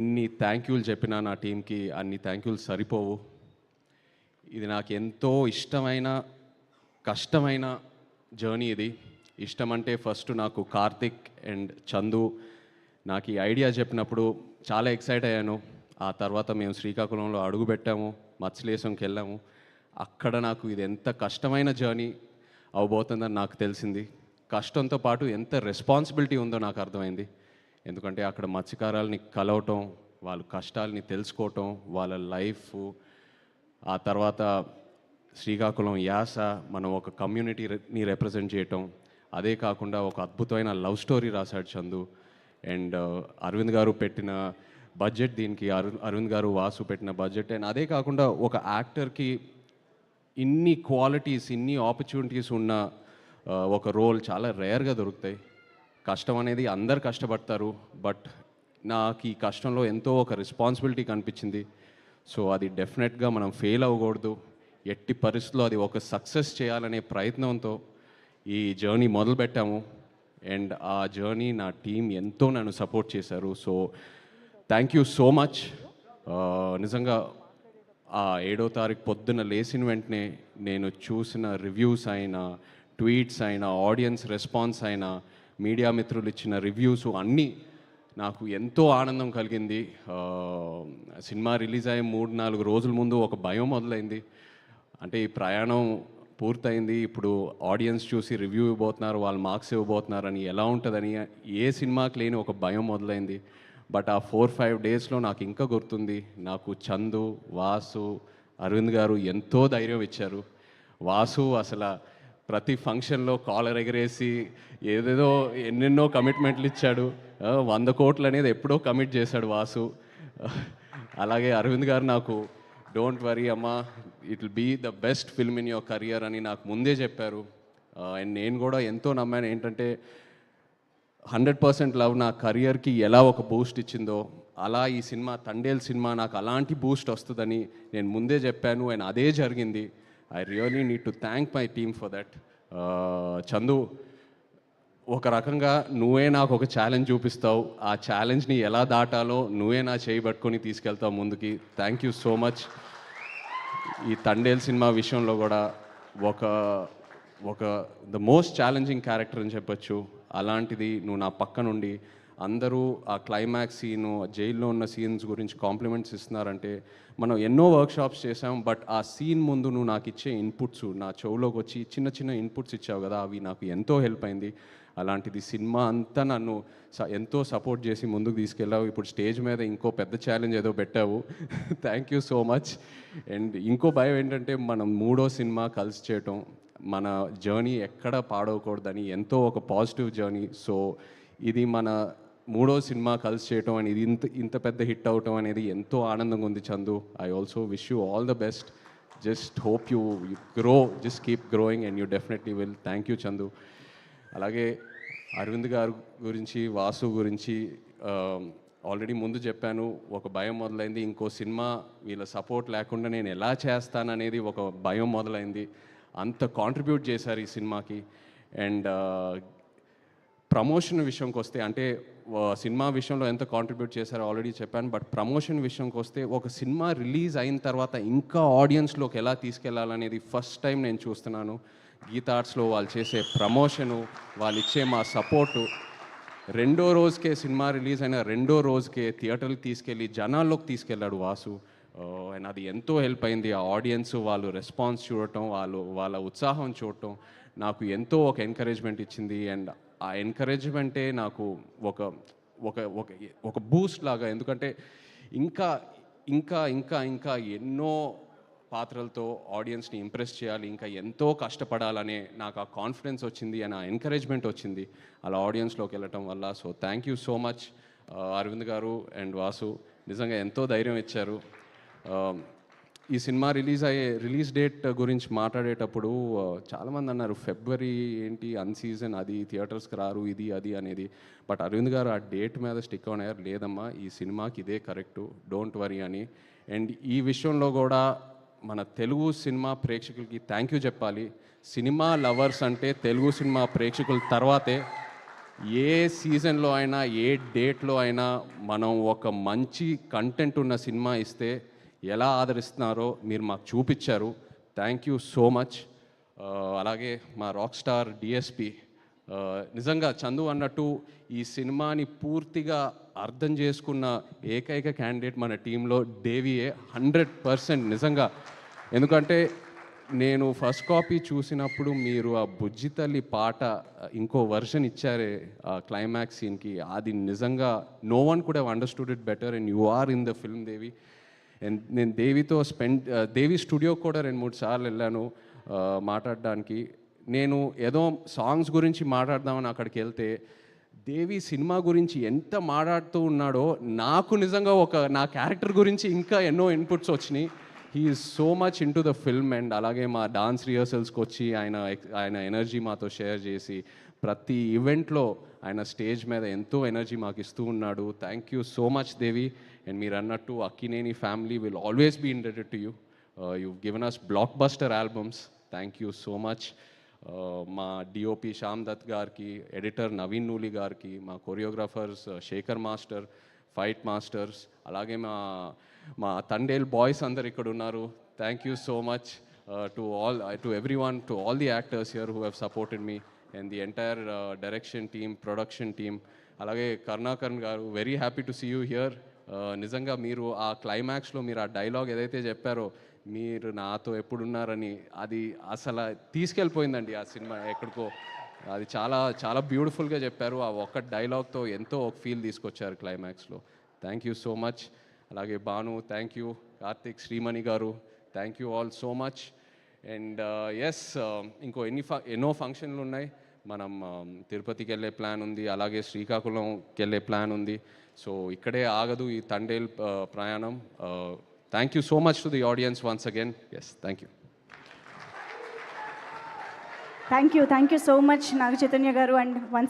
ఇన్ని థ్యాంక్ యూలు చెప్పినా నా టీంకి అన్ని థ్యాంక్ యూలు సరిపోవు. ఇది నాకు ఎంతో ఇష్టమైన, కష్టమైన జర్నీ ఇది. ఇష్టమంటే ఫస్ట్ నాకు కార్తిక్ అండ్ చందు నాకు ఈ ఐడియా చెప్పినప్పుడు చాలా ఎక్సైట్ అయ్యాను. ఆ తర్వాత మేము శ్రీకాకుళంలో అడుగుపెట్టాము, మత్స్యలేశంకి వెళ్ళాము. అక్కడ నాకు ఇది ఎంత కష్టమైన జర్నీ అవబోతుందని నాకు తెలిసింది. కష్టంతో పాటు ఎంత రెస్పాన్సిబిలిటీ ఉందో నాకు అర్థమైంది. ఎందుకంటే అక్కడ మత్స్యకారుల్ని కలవటం, వాళ్ళ కష్టాలని తెలుసుకోవటం, వాళ్ళ లైఫ్, ఆ తర్వాత శ్రీకాకుళం యాస, మనం ఒక కమ్యూనిటీని రిప్రజెంట్ చేయటం, అదే కాకుండా ఒక అద్భుతమైన లవ్ స్టోరీ రాశాడు చందు. అండ్ అరవింద్ గారు పెట్టిన బడ్జెట్ దీనికి, అరవింద్ గారు వాసు పెట్టిన బడ్జెట్. అండ్ అదే కాకుండా ఒక యాక్టర్కి ఇన్ని క్వాలిటీస్, ఇన్ని ఆపర్చునిటీస్ ఉన్న ఒక రోల్ చాలా రేర్గా దొరుకుతాయి. కష్టం అనేది అందరు కష్టపడతారు, బట్ నాకు ఈ కష్టంలో ఎంతో ఒక రెస్పాన్సిబిలిటీ కనిపించింది. సో అది డెఫినెట్గా మనం ఫెయిల్ అవ్వకూడదు, ఎట్టి పరిస్థితుల్లో అది ఒక సక్సెస్ చేయాలనే ప్రయత్నంతో ఈ జర్నీ మొదలుపెట్టాము. అండ్ ఆ జర్నీ నా టీం ఎంతో నన్ను సపోర్ట్ చేశారు. So thank you so much. నిజంగా ఆ 7వ తారీఖు పొద్దున్న లేచిన వెంటనే నేను చూసిన రివ్యూస్ అయినా, ట్వీట్స్ అయినా, ఆడియన్స్ రెస్పాన్స్ అయినా, మీడియా మిత్రులు ఇచ్చిన రివ్యూస్ అన్నీ నాకు ఎంతో ఆనందం కలిగింది. సినిమా రిలీజ్ అయ్యే 3-4 రోజుల ముందు ఒక భయం మొదలైంది. అంటే ఈ ప్రయాణం పూర్తయింది, ఇప్పుడు ఆడియన్స్ చూసి రివ్యూ ఇవ్వబోతున్నారు, వాళ్ళు మార్క్స్ ఇవ్వబోతున్నారని, ఎలా ఉంటుందని ఏ సినిమాకి లేని ఒక భయం మొదలైంది. బట్ ఆ 4-5 డేస్లో నాకు ఇంకా గుర్తుంది, నాకు చందు, వాసు, అరవింద్ గారు ఎంతో ధైర్యం ఇచ్చారు. వాసు అసలు ప్రతి ఫంక్షన్లో కాలర్ ఎగరేసి ఏదేదో ఎన్నెన్నో కమిట్మెంట్లు ఇచ్చాడు. 100 కోట్లు అనేది ఎప్పుడో కమిట్ చేశాడు వాసు. అలాగే అరవింద్ గారు నాకు డోంట్ వరీ అమ్మా, it will be the best film in your career అని నాకు ముందే చెప్పారు. అండ్ నేను కూడా ఎంతో నమ్మాను. ఏంటంటే 100% లవ్ నా కెరియర్కి ఎలా ఒక బూస్ట్ ఇచ్చిందో, అలా ఈ సినిమా తండేల్ సినిమా నాకు అలాంటి బూస్ట్ వస్తుందని నేను ముందే చెప్పాను. అండ్ అదే జరిగింది. I really need to thank my team for that. Chandu, ఒక రకంగా నువ్వే నాకు ఒక ఛాలెంజ్ చూపిస్తావు, ఆ ఛాలెంజ్ని ఎలా దాటాలో నువ్వే నా చేయి పట్టుకొని తీసుకెళ్తావు ముందుకి. Thank you so much. ఈ తండేల్ సినిమా విషయంలో కూడా ఒక ఒక ద మోస్ట్ ఛాలెంజింగ్ క్యారెక్టర్ అని చెప్పొచ్చు. అలాంటిది నువ్వు నా పక్క నుండి అందరూ ఆ క్లైమాక్స్ సీను, జైల్లో ఉన్న సీన్స్ గురించి కాంప్లిమెంట్స్ ఇస్తున్నారంటే, మనం ఎన్నో వర్క్షాప్స్ చేసాం, బట్ ఆ సీన్ ముందు నువ్వు నాకు ఇచ్చే ఇన్పుట్స్, నా చెవులోకి వచ్చి చిన్న చిన్న ఇన్పుట్స్ ఇచ్చావు కదా, అవి నాకు ఎంతో హెల్ప్ అయింది. అలాంటిది సినిమా అంతా నన్ను ఎంతో సపోర్ట్ చేసి ముందుకు తీసుకెళ్ళావు. ఇప్పుడు స్టేజ్ మీద ఇంకో పెద్ద ఛాలెంజ్ ఏదో పెట్టావు. Thank you so much. And ఇంకో భయం ఏంటంటే, మనం 3వ సినిమా కలిసి చేయటం, మన జర్నీ ఎక్కడ పాడవకూడదని ఎంతో ఒక పాజిటివ్ జర్నీ. సో ఇది మన 3వ సినిమా కలిసి చేయటం అనేది ఇంత పెద్ద హిట్ అవటం అనేది ఎంతో ఆనందంగా ఉంది Chandu. I also wish you all the best. Just hope you grow, just keep growing and you definitely will. Thank you Chandu. అలాగే అరవింద్ గారు గురించి, వాసు గురించి ఆల్రెడీ ముందు చెప్పాను. ఒక భయం మొదలైంది, ఇంకో సినిమా వీళ్ళ సపోర్ట్ లేకుండా నేను ఎలా చేస్తాననేది ఒక భయం మొదలైంది. అంత కాంట్రిబ్యూట్ చేశారు ఈ సినిమాకి. అండ్ ప్రమోషన్ విషయంకి వస్తే, అంటే సినిమా విషయంలో ఎంత కాంట్రిబ్యూట్ చేశారో ఆల్రెడీ చెప్పాను, బట్ ప్రమోషన్ విషయంకి వస్తే ఒక సినిమా రిలీజ్ అయిన తర్వాత ఇంకా ఆడియన్స్లోకి ఎలా తీసుకెళ్లాలనేది ఫస్ట్ టైం నేను చూస్తున్నాను. గీతా ఆర్ట్స్లో వాళ్ళు చేసే ప్రమోషను, వాళ్ళు ఇచ్చే మా సపోర్టు, 2వ రోజుకే సినిమా రిలీజ్ అయిన 2వ రోజుకే థియేటర్కి తీసుకెళ్ళి జనాల్లోకి తీసుకెళ్ళాడు వాసు. అండ్ అది ఎంతో హెల్ప్ అయింది. ఆ ఆడియన్స్ వాళ్ళు రెస్పాన్స్ చూడటం, వాళ్ళ ఉత్సాహం చూడటం నాకు ఎంతో ఒక ఎంకరేజ్మెంట్ ఇచ్చింది. అండ్ ఆ ఎంకరేజ్మెంటే నాకు ఒక ఒక ఒక ఒక బూస్ట్ లాగా. ఎందుకంటే ఇంకా ఇంకా ఇంకా ఇంకా ఎన్నో పాత్రలతో ఆడియన్స్ని ఇంప్రెస్ చేయాలి, ఇంకా ఎంతో కష్టపడాలనే నాకు ఆ కాన్ఫిడెన్స్ వచ్చింది అండ్ ఆ ఎంకరేజ్మెంట్ వచ్చింది అలా ఆడియన్స్లోకి వెళ్ళటం వల్ల. So thank you so much Arvind గారు అండ్ వాసు, నిజంగా ఎంతో ధైర్యం ఇచ్చారు. ఈ సినిమా రిలీజ్ డేట్ గురించి మాట్లాడేటప్పుడు చాలామంది అన్నారు ఫిబ్రవరి ఏంటి అన్సీజన్, అది థియేటర్స్కి రారు, ఇది అది అనేది. బట్ అరవింద్ గారు ఆ డేట్ మీద స్టిక్ ఆన్ అయ్యారు, లేదమ్మా ఈ సినిమాకి ఇదే కరెక్టు, డోంట్ వరీ అని. అండ్ ఈ విషయంలో కూడా మన తెలుగు సినిమా ప్రేక్షకులకి థ్యాంక్ యూ చెప్పాలి. సినిమా లవర్స్ అంటే తెలుగు సినిమా ప్రేక్షకుల తర్వాతే ఏ సీజన్లో అయినా ఏ డేట్లో అయినా మనం ఒక మంచి కంటెంట్ ఉన్న సినిమా ఇస్తే ఎలా ఆదరిస్తున్నారో మీరు మాకు చూపించారు. Thank you so much. అలాగే మా రాక్ స్టార్ డిఎస్పి, నిజంగా చందు అన్నట్టు ఈ సినిమాని పూర్తిగా అర్థం చేసుకున్న ఏకైక క్యాండిడేట్ మన టీంలో దేవియే 100%. నిజంగా, ఎందుకంటే నేను ఫస్ట్ కాపీ చూసినప్పుడు మీరు ఆ బుజ్జి తల్లి పాట ఇంకో వర్షన్ ఇచ్చారే ఆ క్లైమాక్స్ సీన్కి, అది నిజంగా no one could have understood it better and you are in the film Devi. And నేను దేవితో దేవి స్టూడియో కూడా 2-3 సార్లు వెళ్ళాను మాట్లాడడానికి. నేను ఏదో సాంగ్స్ గురించి మాట్లాడదామని అక్కడికి వెళ్తే దేవి సినిమా గురించి ఎంత మాట్లాడుతూ ఉన్నాడో నాకు నిజంగా నా క్యారెక్టర్ గురించి ఇంకా ఎన్నో ఇన్పుట్స్ వచ్చినాయి. He is so much in to the film. And అలాగే మా డాన్స్ రిహర్సల్స్కి వచ్చి ఆయన ఎనర్జీ మాతో షేర్ చేసి ప్రతి ఈవెంట్లో ఆయన స్టేజ్ మీద ఎంతో ఎనర్జీ మాకు ఇస్తూ ఉన్నాడు. Thank you so much Devi. And మీరు అన్నట్టు Akkineni family will always be indebted to you. You given us blockbuster albums. Thank you so much. మా డిఓపి శ్యామ్ దత్ గారికి, ఎడిటర్ నవీన్ నూలి గారికి, మా choreographers Shekhar master, fight masters, అలాగే మా తండేల్ బాయ్స్ అందరు ఇక్కడ ఉన్నారు. Thank you so much to everyone, to all the actors here who have supported me and the entire direction team, production team. అలాగే కరుణాకరణ్ గారు, very happy to see you here. నిజంగా మీరు ఆ క్లైమాక్స్లో మీరు ఆ డైలాగ్ ఏదైతే చెప్పారో, మీరు నాతో ఎప్పుడున్నారని, అది అసలు తీసుకెళ్ళిపోయిందండి ఆ సినిమా ఎక్కడికో. అది చాలా చాలా బ్యూటిఫుల్గా చెప్పారు. ఆ ఒక్క డైలాగ్తో ఎంతో ఒక ఫీల్ తీసుకొచ్చారు క్లైమాక్స్లో. Thank you so much. అలాగే భాను, థ్యాంక్ యూ. కార్తిక్, శ్రీమణి గారు, thank you all so much. And ఎస్, ఇంకో ఎన్నో ఫంక్షన్లు ఉన్నాయి. మనం తిరుపతికి వెళ్ళే ప్లాన్ ఉంది, అలాగే శ్రీకాకుళంకి వెళ్ళే ప్లాన్ ఉంది. సో ఇక్కడే ఆగదు ఈ తండేల్ ప్రయాణం. Thank you so much to the audience once again. Yes, thank you. Thank you so much Naga Chaitanya గారు. And once